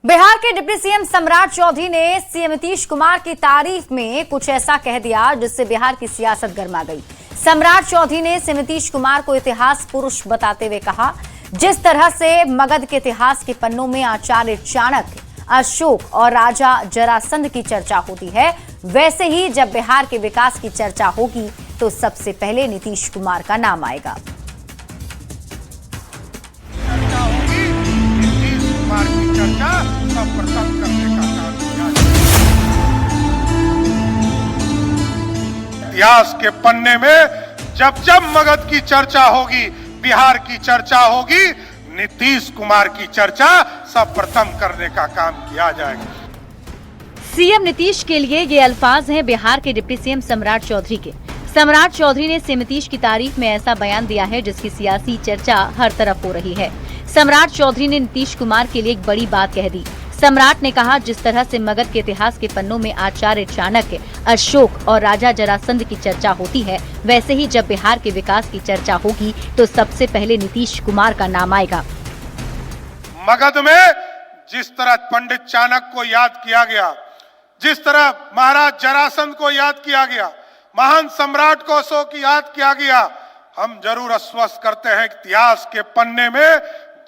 बिहार के deputy CM सम्राट चौधरी ने सीएम नीतीश कुमार की तारीफ में कुछ ऐसा कह दिया जिससे बिहार की सियासत गर्मा गई। सम्राट चौधरी ने सीएम नीतीश कुमार को इतिहास पुरुष बताते हुए कहा, जिस तरह से मगध के इतिहास के पन्नों में आचार्य चाणक्य, अशोक और राजा जरासंध की चर्चा होती है, वैसे ही जब बिहार के विकास की चर्चा होगी तो सबसे पहले नीतीश कुमार का नाम आएगा। इतिहास के पन्ने में जब जब मगध की चर्चा होगी, बिहार की चर्चा होगी, नीतीश कुमार की चर्चा सर्वप्रथम करने का काम किया जाएगा। सीएम नीतीश के लिए ये अल्फाज हैं बिहार के डिप्टी सीएम सम्राट चौधरी के। सम्राट चौधरी ने सीएम नीतीश की तारीफ में ऐसा बयान दिया है जिसकी सियासी चर्चा हर तरफ हो रही है। सम्राट चौधरी ने नीतीश कुमार के लिए एक बड़ी बात कह दी। सम्राट ने कहा, जिस तरह से मगध के इतिहास के पन्नों में आचार्य चाणक्य, अशोक और राजा जरासंध की चर्चा होती है, वैसे ही जब बिहार के विकास की चर्चा होगी तो सबसे पहले नीतीश कुमार का नाम आएगा। मगध में जिस तरह पंडित चाणक्य को याद किया गया, जिस तरह महाराज जरासंध को याद किया गया, महान सम्राट को अशोक याद किया गया, हम जरूर आश्वस्त करते हैं इतिहास के पन्ने में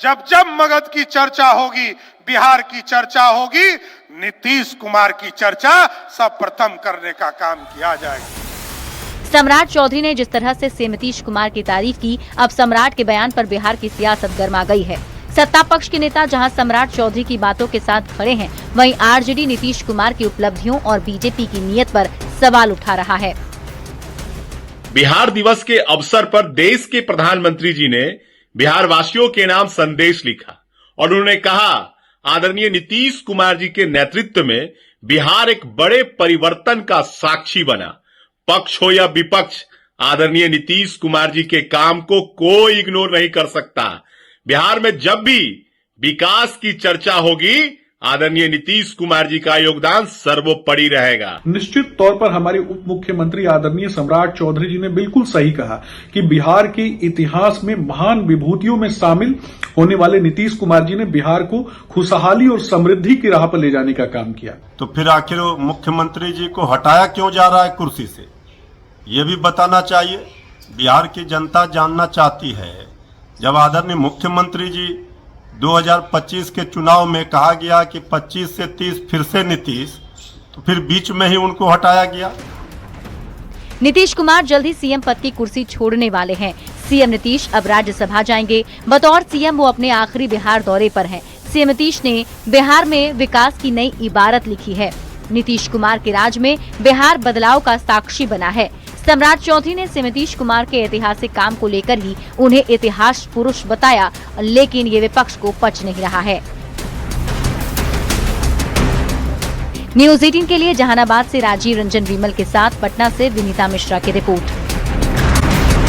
जब जब मगध की चर्चा होगी, बिहार की चर्चा होगी, नीतीश कुमार की चर्चा सर्वप्रथम करने का काम किया जाएगा। सम्राट चौधरी ने जिस तरह से सीएम नीतीश कुमार की तारीफ की, अब सम्राट के बयान पर बिहार की सियासत गर्मा गई है। सत्ता पक्ष के नेता जहां सम्राट चौधरी की बातों के साथ खड़े हैं, वहीं आरजेडी नीतीश कुमार की उपलब्धियों और बीजेपी की नीयत पर सवाल उठा रहा है। बिहार दिवस के अवसर पर देश के प्रधानमंत्री जी ने बिहार वासियों के नाम संदेश लिखा और उन्होंने कहा, आदरणीय नीतीश कुमार जी के नेतृत्व में बिहार एक बड़े परिवर्तन का साक्षी बना। पक्ष हो या विपक्ष, आदरणीय नीतीश कुमार जी के काम को कोई इग्नोर नहीं कर सकता। बिहार में जब भी विकास की चर्चा होगी, आदरणीय नीतीश कुमार जी का योगदान सर्वोपरि रहेगा। निश्चित तौर पर हमारे उप मुख्यमंत्री आदरणीय सम्राट चौधरी जी ने बिल्कुल सही कहा कि बिहार के इतिहास में महान विभूतियों में शामिल होने वाले नीतीश कुमार जी ने बिहार को खुशहाली और समृद्धि की राह पर ले जाने का काम किया। तो फिर आखिर मुख्यमंत्री जी को हटाया क्यों जा रहा है कुर्सी से, ये भी बताना चाहिए। बिहार की जनता जानना चाहती है। जब आदरणीय मुख्यमंत्री जी 2025 के चुनाव में कहा गया कि 25 से 30 फिर से नीतीश, तो फिर बीच में ही उनको हटाया गया। नीतीश कुमार जल्द ही सीएम पद की कुर्सी छोड़ने वाले हैं। सीएम नीतीश अब राज्यसभा जाएंगे। बतौर सीएम वो अपने आखिरी बिहार दौरे पर हैं। सीएम नीतीश ने बिहार में विकास की नई इबारत लिखी है। नीतीश कुमार के राज में बिहार बदलाव का साक्षी बना है। सम्राट चौधरी ने सीएम नीतीश कुमार के ऐतिहासिक काम को लेकर ही उन्हें इतिहास पुरुष बताया, लेकिन ये विपक्ष को पच नहीं रहा है। न्यूज़ 18 के लिए जहानाबाद से राजीव रंजन विमल के साथ पटना से विनीता मिश्रा की रिपोर्ट।